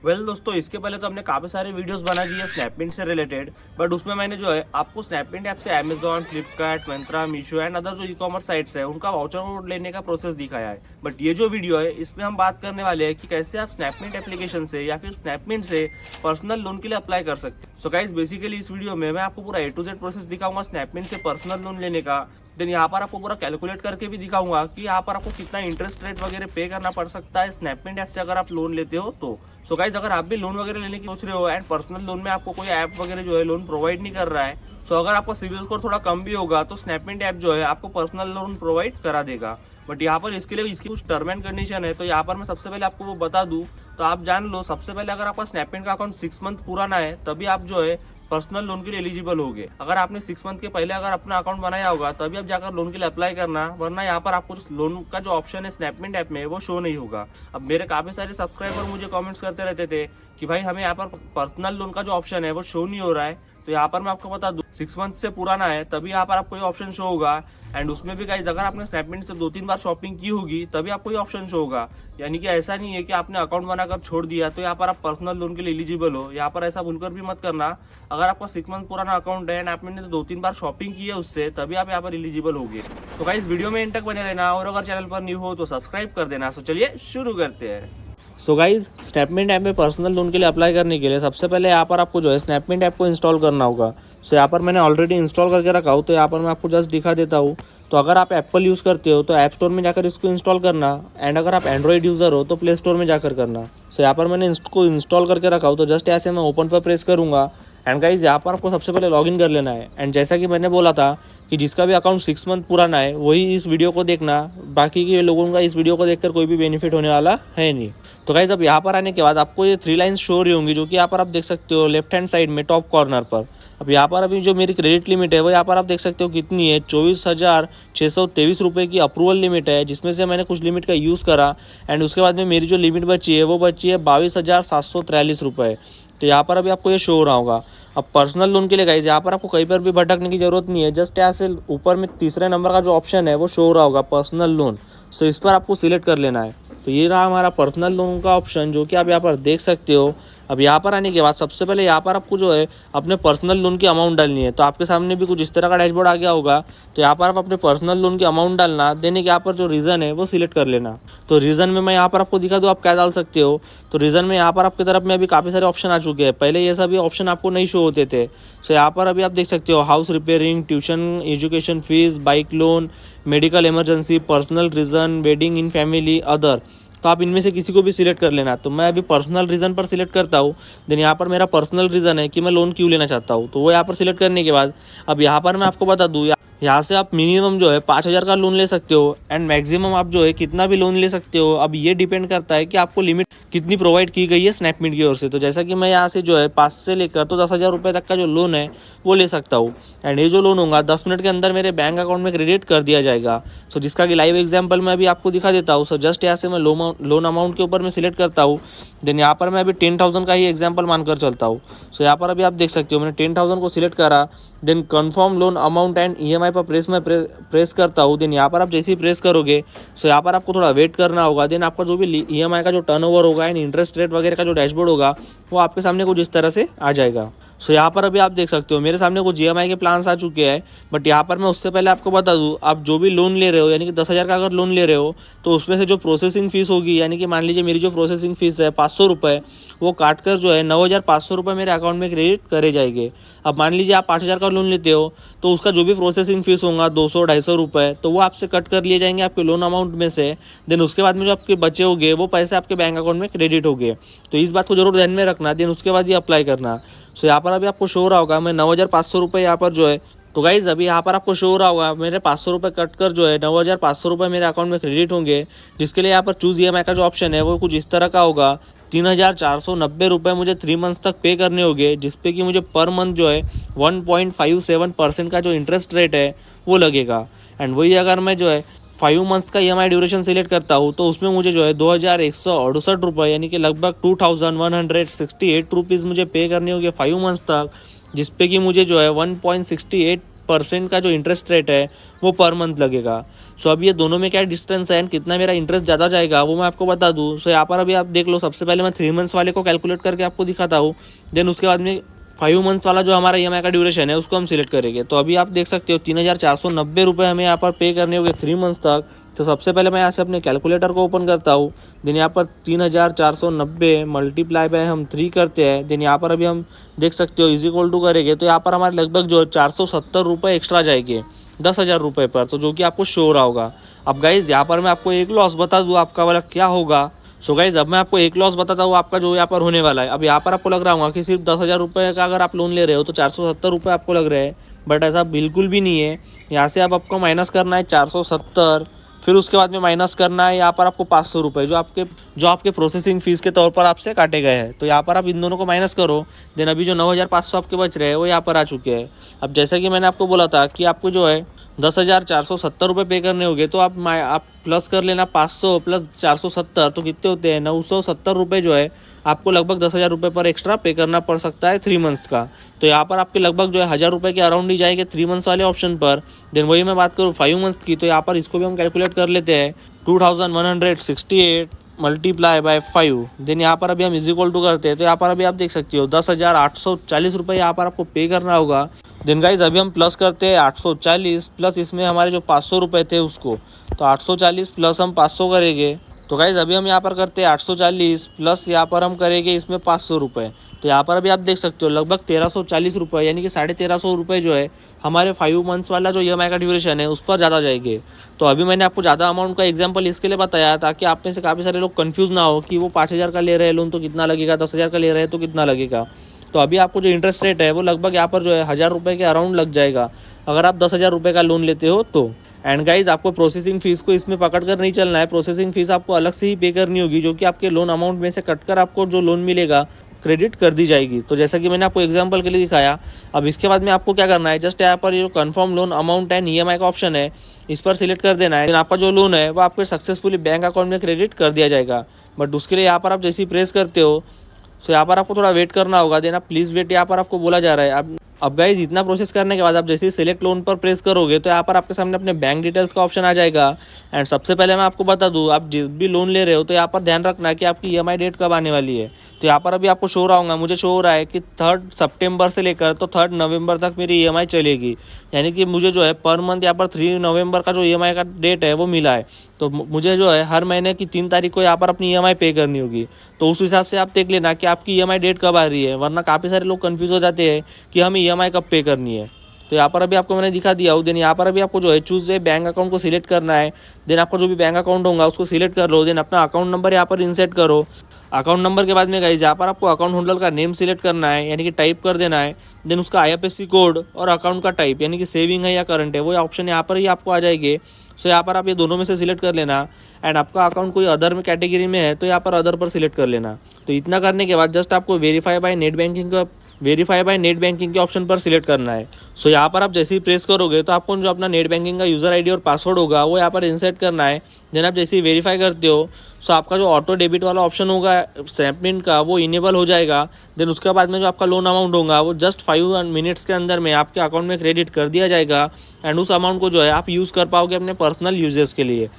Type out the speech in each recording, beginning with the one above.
दोस्तों, इसके पहले तो हमने काफ़ी सारे वीडियोस बना दिए स्नैपडील से रिलेटेड। बट उसमें मैंने जो है आपको स्नैपडील ऐप से Amazon, Flipkart, Myntra, Meesho and other जो ई कॉमर्स साइट्स है उनका वाउचर कोड लेने का प्रोसेस दिखाया है। बट ये जो वीडियो है इसमें हम बात करने वाले हैं कि कैसे आप स्नैपडील एप्लीकेशन से या फिर स्नैपडील से पर्सनल लोन के लिए अप्लाई कर सकते हैं। सो गाइस, बेसिकली इस वीडियो में मैं आपको पूरा A to Z प्रोसेस दिखाऊंगा स्नैपडील से पर्सनल लोन लेने का। देन यहाँ पर आपको पूरा कैलकुलेट करके भी दिखाऊंगा कि यहाँ पर आपको कितना इंटरेस्ट रेट वगैरह पे करना पड़ सकता है स्नैपडील ऐप से अगर आप लोन लेते हो तो। सो गाइस, अगर आप भी लोन वगैरह लेने की सोच रहे हो एंड पर्सनल लोन में आपको कोई ऐप वगैरह जो है लोन प्रोवाइड नहीं कर रहा है, सो अगर आपका सिविल स्कोर थोड़ा कम भी होगा तो स्नैपडील ऐप जो है आपको पर्सनल लोन प्रोवाइड करा देगा। बट यहाँ पर इसके लिए इसकी कुछ टर्म एंड कंडीशन है, तो यहाँ पर मैं सबसे पहले आपको वो बता दूँ तो आप जान लो। सबसे पहले अगर आपका स्नैपडील का अकाउंट 6 मंथ पुराना है तभी आप जो है पर्सनल लोन के लिए एलिजिबल होगे। अगर आपने 6 मंथ के पहले अगर अपना अकाउंट बनाया होगा तभी आप जाकर लोन के लिए अप्लाई करना, वरना यहाँ पर आपको लोन का जो ऑप्शन है स्नैपडील ऐप में वो शो नहीं होगा। अब मेरे काफ़ी सारे सब्सक्राइबर मुझे कमेंट्स करते रहते थे कि भाई हमें यहाँ पर पर्सनल लोन का जो ऑप्शन है वो शो नहीं हो रहा है। तो यहाँ पर मैं आपको बता दूँ 6 मंथ से पुराना है तभी यहाँ पर आपको ये ऑप्शन शो होगा। एंड उसमें भी गाइस, अगर आपने स्नैपडील से 2-3 बार शॉपिंग की होगी तभी आपको ये ऑप्शन शो होगा। यानी कि ऐसा नहीं है कि आपने अकाउंट बनाकर छोड़ दिया तो यहाँ पर आप पर्सनल लोन के लिए एलिजिबल हो। यहाँ पर ऐसा भूलकर भी मत करना। अगर आपका 6 मंथ पुराना अकाउंट है एंड आपने 2-3 बार शॉपिंग की है उससे तभी आप यहाँ पर एलिजिबल होगे। तो गाइस, वीडियो में एंड तक बने रहना और अगर चैनल पर न्यू हो तो सब्सक्राइब कर देना। तो चलिए शुरू करते हैं। सो गाइज, स्नैपडील ऐप में पर्सनल लोन के लिए अप्लाई करने के लिए सबसे पहले यहाँ पर आपको जो है स्नैपडील ऐप को इंस्टॉल करना होगा। सो यहाँ पर मैंने ऑलरेडी इंस्टॉल करके रखा हूँ, तो यहाँ पर मैं आपको जस्ट दिखा देता हूँ। तो अगर आप एप्पल यूज़ करते हो तो ऐप स्टोर में जाकर इसको इंस्टॉल करना, एंड अगर आप एंड्रॉइड यूज़र हो तो प्ले स्टोर में जाकर करना। सो यहाँ पर मैंने इसको इंस्टॉल करके रखा हूँ, तो जस्ट ऐसे मैं ओपन पर प्रेस करूँगा। एंड गाइज, यहाँ पर आपको सबसे पहले लॉगिन कर लेना है। एंड जैसा कि मैंने बोला था कि जिसका भी अकाउंट 6 मंथ पुराना है वही इस वीडियो को देखना, बाकी के लोगों का इस वीडियो को देखकर कोई भी बेनिफिट होने वाला है नहीं। तो गाइज, अब यहाँ पर आने के बाद आपको ये 3 लाइन्स शो हो रही होंगी, जो कि यहाँ पर आप देख सकते हो लेफ्ट हैंड साइड में टॉप कॉर्नर पर। अब यहाँ पर अभी जो मेरी क्रेडिट लिमिट है वो यहाँ पर आप देख सकते हो कितनी है, 24,623 रुपये की अप्रूवल लिमिट है, जिसमें से मैंने कुछ लिमिट का यूज़ करा। एंड उसके बाद में मेरी जो लिमिट बची है वो बची है 22,743 रुपये। तो यहाँ पर अभी आपको ये शो हो रहा होगा। अब पर्सनल लोन के लिए गाइज, यहाँ पर आपको कहीं पर भी भटकने की ज़रूरत नहीं है। जस्ट यहाँ से ऊपर में तीसरे नंबर का जो ऑप्शन है वो शो हो रहा होगा पर्सनल लोन। सो इस पर आपको सिलेक्ट कर लेना है। तो ये रहा हमारा पर्सनल लोन का ऑप्शन, जो कि आप यहाँ पर देख सकते हो। अब यहाँ पर आने के बाद सबसे पहले यहाँ पर आपको जो है अपने पर्सनल लोन की अमाउंट डालनी है। तो आपके सामने भी कुछ इस तरह का डैशबोर्ड आ गया होगा। तो यहाँ पर आप अपने पर्सनल लोन की अमाउंट डालना, देने के यहाँ पर जो रीज़न है वो सिलेक्ट कर लेना। तो रीज़न में मैं यहाँ पर आपको दिखा दूँ आप क्या डाल सकते हो। तो रीज़न में यहाँ पर आपकी तरफ में अभी काफ़ी सारे ऑप्शन आ चुके हैं। पहले ये सभी ऑप्शन आपको नहीं शो होते थे। सो यहाँ पर अभी आप देख सकते हो house repairing, tuition, education fees, bike loan, medical emergency, personal reason, wedding in family, other. तो आप इनमें से किसी को भी सिलेक्ट कर लेना। तो मैं अभी पर्सनल रीज़न पर सिलेक्ट करता हूँ। देन यहाँ पर मेरा पर्सनल रीज़न है कि मैं लोन क्यों लेना चाहता हूँ, तो वो यहाँ पर सिलेक्ट करने के बाद अब यहाँ पर मैं आपको बता दूँ, यहाँ से आप मिनिमम जो है 5,000 का लोन ले सकते हो एंड मैक्सिमम आप जो है कितना भी लोन ले सकते हो। अब ये डिपेंड करता है कि आपको लिमिट कितनी प्रोवाइड की गई है स्नैपडील की ओर से। तो जैसा कि मैं यहाँ से जो है 5 से लेकर तो 10,000 रुपये तक का जो लोन है वो ले सकता हूँ। एंड ये जो लोन होगा 10 मिनट के अंदर मेरे बैंक अकाउंट में क्रेडिट कर दिया जाएगा। सो जिसका कि लाइव एग्जाम्पल मैं अभी आपको दिखा देता हूँ। सो जस्ट यहाँ से मैं लोन अमाउंट के ऊपर मैं सिलेक्ट करता हूँ। देन यहाँ पर मैं अभी 10,000 का ही एग्जाम्पल मानकर चलता हूँ। सो यहाँ पर अभी आप देख सकते हो मैंने 10,000 को सिलेक्ट करा। Then confirm loan amount and EMI पर प्रेस करता हूँ। देन यहाँ पर आप जैसे ही प्रेस करोगे सो यहाँ पर आपको थोड़ा वेट करना होगा। देन आपका जो भी EMI का जो टर्नओवर होगा एंड इंटरेस्ट रेट वगैरह का जो डैशबोर्ड होगा वो आपके सामने कुछ इस तरह से आ जाएगा। सो यहाँ पर अभी आप देख सकते हो मेरे सामने कुछ EMI के प्लान्स आ चुके हैं। बट यहाँ पर मैं उससे पहले आपको बता दूँ, आप जो भी लोन ले रहे हो यानी कि 10,000 का अगर लोन ले रहे हो तो उसमें से जो प्रोसेसिंग फ़ीस होगी, यानी कि मान लीजिए मेरी जो प्रोसेसिंग फ़ीस है 500 रुपये, वो काट कर जो है 9,500 रुपये मेरे अकाउंट में क्रेडिट करे जाएंगे। अब मान लीजिए आप 5,000 का लोन लेते हो तो उसका जो भी प्रोसेसिंग फ़ीस होगा 200-250 रुपये, तो वो आपसे कट कर लिए जाएंगे आपके लोन अमाउंट में से। देन उसके बाद में जो आपके बचे होंगे वो पैसे आपके बैंक अकाउंट में क्रेडिट होंगे। तो इस बात को जरूर ध्यान में रखना। देन उसके बाद ये अप्लाई करना। सो यहाँ पर अभी आपको शो हो रहा होगा मैं 9,500 रुपये यहाँ पर जो है, तो गाइज़ अभी यहाँ पर आपको शो हो रहा होगा मेरे 500 रुपये कट कर जो है 9,500 रुपये मेरे अकाउंट में क्रेडिट होंगे। जिसके लिए यहाँ पर चूज़ EMI का जो ऑप्शन है वो कुछ इस तरह का होगा। 3,490 रुपये मुझे 3 मंथ्स तक पे करने होंगे, जिसपे कि मुझे पर मंथ जो है 1.57% का जो इंटरेस्ट रेट है वो लगेगा। एंड वही अगर मैं जो है 5 मंथ्स का EMI ड्यूरेशन सिलेक्ट करता हूँ तो उसमें मुझे जो है 2,168 रुपये यानी कि लगभग 2,168 रुपीज़ मुझे पे करने होंगे 5 मंथ्स तक, जिसपे कि मुझे जो है 1.68 5% का जो इंटरेस्ट रेट है वो पर मंथ लगेगा। सो अब ये दोनों में क्या डिस्टेंस है एंड कितना मेरा इंटरेस्ट ज़्यादा जाएगा वो मैं आपको बता दूँ। सो यहाँ पर अभी आप देख लो, सबसे पहले मैं 3 मंथ्स वाले को कैलकुलेट करके आपको दिखाता हूँ, देन उसके बाद में 5 मंथ्स वाला जो हमारा EMI का ड्यूरेशन है उसको हम सिलेक्ट करेंगे। तो अभी आप देख सकते हो 3,490 रुपये हमें यहाँ पर पे करने होंगे 3 मंथ्स तक। तो सबसे पहले मैं यहाँ से अपने कैलकुलेटर को ओपन करता हूँ, देन यहाँ पर 3,490 मल्टीप्लाई बाय हम 3 करते हैं, देन यहाँ पर अभी हम देख सकते हो इज इक्वल टू करेंगे तो यहाँ पर हमारे लगभग जो 470 रुपये एक्स्ट्रा जाएंगे 10,000 रुपये पर, तो जो कि आपको शो हो रहा होगा। अब गाइज़ यहाँ पर मैं आपको एक लॉस बता दूँ आपका वाला क्या होगा। सो गाइज अब मैं आपको एक लॉस बताता हूँ आपका जो यहाँ पर होने वाला है। अब यहाँ पर आपको लग रहा होगा कि सिर्फ 10,000 रुपये का अगर आप लोन ले रहे हो तो 470 रुपये आपको लग रहे हैं, बट ऐसा बिल्कुल भी नहीं है। यहाँ से अब आपको माइनस करना है 470, फिर उसके बाद में माइनस करना है यहाँ पर आपको 500 रुपये जो आपके प्रोसेसिंग फ़ीस के तौर पर आपसे काटे गए हैं। तो यहाँ पर आप इन दोनों को माइनस करो, देन अभी जो 9,500 आपके बच रहे हैं वो यहाँ पर आ चुके हैं। अब जैसा कि मैंने आपको बोला था कि आपको जो है 10,470 रुपये पे करने होंगे, तो आप प्लस कर लेना 500 प्लस 470 तो कितने होते हैं 970 रुपये जो है आपको लगभग 10,000 रुपये पर एक्स्ट्रा पे करना पड़ सकता है 3 मंथ्स का। तो यहाँ पर आपके लगभग जो है 1,000 रुपये के अराउंड ही जाएंगे 3 मंथ्स वाले ऑप्शन पर। देन वही मैं बात करूँ 5 मंथ्स की, तो यहाँ पर इसको भी हम कैलकुलेट कर लेते हैं 2,168 मल्टीप्लाई बाय 5, देन यहाँ पर अभी हम इज इक्वल टू करते हैं। तो यहाँ पर अभी आप देख सकते हो 10,840 रुपये यहाँ पर आपको पे करना होगा। देन गाइज अभी हम प्लस करते हैं 840 प्लस इसमें हमारे जो 500 रुपये थे उसको, तो 840 प्लस हम 500 करेंगे। तो गाइज अभी हम यहाँ पर करते हैं 840 प्लस यहाँ पर हम करेंगे इसमें 500 रुपये, तो यहाँ पर अभी आप देख सकते हो लगभग 1,340 रुपये यानी कि 1,350 रुपये जो है हमारे 5 मंथ्स वाला जो EMI का ड्यूरेशन है उस पर ज़्यादा जाएंगे। तो अभी मैंने आपको ज़्यादा अमाउंट का एग्जांपल इसके लिए बताया ताकि आप में से काफ़ी सारे लोग कंफ्यूज ना हो कि वो 5,000 का ले रहे हैं लोन तो कितना लगेगा, 10,000 का ले रहे हैं तो कितना लगेगा। तो अभी आपको जो इंटरेस्ट रेट है वो लगभग यहाँ पर जो है 1,000 रुपये के अराउंड लग जाएगा अगर आप 10,000 रुपये का लोन लेते हो तो। एंड गाइज आपको प्रोसेसिंग फ़ीस को इसमें पकड़ कर नहीं चलना है, प्रोसेसिंग फ़ीस आपको अलग से ही पे करनी होगी जो कि आपके लोन अमाउंट में से कट कर आपको जो लोन मिलेगा क्रेडिट कर दी जाएगी। तो जैसा कि मैंने आपको एग्जांपल के लिए दिखाया, अब इसके बाद में आपको क्या करना है, जस्ट यहाँ पर ये जो confirm loan amount and EMI का ऑप्शन है इस पर सिलेक्ट कर देना है। आपका जो लोन है वो आपके सक्सेसफुली बैंक अकाउंट में क्रेडिट कर दिया जाएगा। बट उसके लिए यहाँ पर आप जैसे ही प्रेस करते हो सो यहाँ पर आपको थोड़ा वेट करना होगा, देन आप प्लीज़ वेट यहाँ पर आपको बोला जा रहा है। अब गाइज इतना प्रोसेस करने के बाद आप जैसे ही सिलेक्ट लोन पर प्रेस करोगे तो यहाँ पर आपके सामने अपने बैंक डिटेल्स का ऑप्शन आ जाएगा। एंड सबसे पहले मैं आपको बता दूँ, आप जिस भी लोन ले रहे हो तो यहाँ पर ध्यान रखना कि आपकी EMI डेट कब आने वाली है। तो यहाँ पर अभी आपको शो रहा होगा, मुझे शो हो रहा है कि 3 सितंबर से लेकर तो 3 नवंबर तक मेरी EMI चलेगी, यानी कि मुझे जो है पर मंथ यहाँ पर 3 नवंबर का जो EMI का डेट है वो मिला है। तो मुझे जो है हर महीने की 3 तारीख को यहाँ पर अपनी EMI पे करनी होगी। तो उस हिसाब से आप देख लेना कि आपकी EMI डेट कब आ रही है, वरना काफ़ी सारे लोग कन्फ्यूज़ हो जाते हैं कि हमें EMI कब पे करनी है। तो यहाँ पर अभी आपको मैंने दिखा दिया हूँ। देन यहाँ पर अभी आपको जो है चूज़ है बैंक अकाउंट को सिलेक्ट करना है। देन आपका जो भी बैंक अकाउंट होगा उसको सिलेक्ट कर लो, देन अपना अकाउंट नंबर यहाँ पर इंसर्ट करो। अकाउंट नंबर के बाद में गाइस यहाँ पर आपको अकाउंट होल्डर का नेम सिलेक्ट करना है, यानी कि टाइप कर देना है। देन उसका IFSC कोड और अकाउंट का टाइप, यानी कि सेविंग है या करंट है, वो ऑप्शन यहाँ पर ही आपको आ जाएंगे। सो यहाँ पर आप ये दोनों में से सिलेक्ट कर लेना। एंड आपका अकाउंट कोई अदर में कैटेगरी में है तो यहाँ पर अदर पर सिलेक्ट कर लेना। तो इतना करने के बाद जस्ट आपको वेरीफाई बाय नेट बैंकिंग के ऑप्शन पर सिलेक्ट करना है। सो यहाँ पर आप जैसे ही प्रेस करोगे तो आपको जो अपना नेट बैंकिंग का यूज़र ID और पासवर्ड होगा वो यहाँ पर इंसर्ट करना है। देन आप जैसे ही वेरीफाई करते हो सो आपका जो ऑटो डेबिट वाला ऑप्शन होगा स्नैपडील का वो इनेबल हो जाएगा। देन उसके बाद में जो आपका लोन अमाउंट होगा वो जस्ट 5 मिनट्स के अंदर में आपके अकाउंट में क्रेडिट कर दिया जाएगा। एंड उस अमाउंट को जो है आप यूज़ कर पाओगे अपने पर्सनल यूजेस के लिए।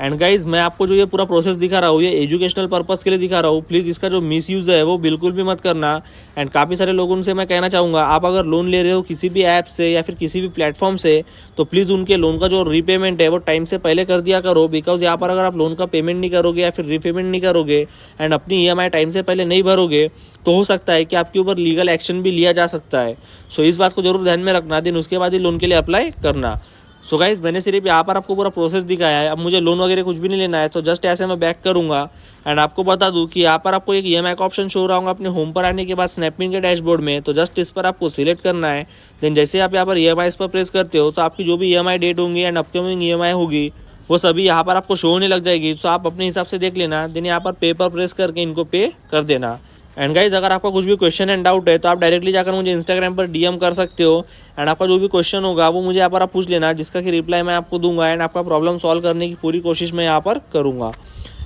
एंड गाइज मैं आपको जो ये पूरा प्रोसेस दिखा रहा हूँ ये एजुकेशनल पर्पस के लिए दिखा रहा हूँ, प्लीज़ इसका जो मिसयूज़ है वो बिल्कुल भी मत करना। एंड काफ़ी सारे लोगों से मैं कहना चाहूँगा, आप अगर लोन ले रहे हो किसी भी ऐप से या फिर किसी भी प्लेटफॉर्म से तो प्लीज़ उनके लोन का जो रीपेमेंट है वो टाइम से पहले कर दिया करो। बिकॉज यहाँ पर अगर आप लोन का पेमेंट नहीं करोगे या फिर रीपेमेंट नहीं करोगे एंड अपनी EMI टाइम से पहले नहीं भरोगे तो हो सकता है कि आपके ऊपर लीगल एक्शन भी लिया जा सकता है। सो इस बात को जरूर ध्यान में रखना, दिन उसके बाद ही लोन के लिए अप्लाई करना। सो गाइज मैंने सिर्फ यहाँ पर आपको पूरा प्रोसेस दिखाया है। अब मुझे लोन वगैरह कुछ भी नहीं लेना है, तो जस्ट ऐसे मैं बैक करूँगा। एंड आपको बता दूँ कि यहाँ पर आपको एक EMI का ऑप्शन शो रहा होगा अपने होम पर आने के बाद स्नैपडील के डैशबोर्ड में, तो जस्ट इस पर आपको सिलेक्ट करना है। देन जैसे आप यहाँ पर EMI पर प्रेस करते हो तो आपकी जो भी EMI डेट होंगी एंड अपकमिंग EMI होगी वो सभी यहाँ पर आपको शो होने लग जाएगी। सो आप अपने हिसाब से देख लेना, देन यहाँ पर पे पर प्रेस करके इनको पे कर देना। एंड गाइज अगर आपका कुछ भी क्वेश्चन एंड डाउट है तो आप डायरेक्टली जाकर मुझे इंस्टाग्राम पर DM कर सकते हो। एंड आपका जो भी क्वेश्चन होगा वो मुझे यहाँ पर आप पूछ लेना, जिसका कि रिप्लाई मैं आपको दूंगा। एंड आपका प्रॉब्लम सॉल्व करने की पूरी कोशिश मैं यहाँ पर करूँगा।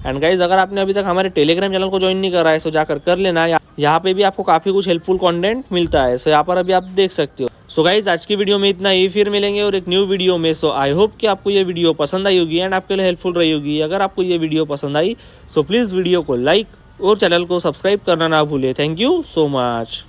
एंड गाइज अगर आपने अभी तक हमारे टेलीग्राम चैनल को ज्वाइन नहीं करा है तो जाकर कर लेना, यहाँ पे भी आपको काफ़ी कुछ हेल्पफुल कंटेंट मिलता है। सो यहाँ पर अभी आप देख सकते हो। सो गाइज आज की वीडियो में इतना ही, फिर मिलेंगे और एक न्यू वीडियो में। सो आई होप कि आपको ये वीडियो पसंद आई होगी एंड आपके लिए हेल्पफुल रही होगी। अगर आपको ये वीडियो पसंद आई सो प्लीज़ वीडियो को लाइक और चैनल को सब्सक्राइब करना ना भूलें। Thank you so much.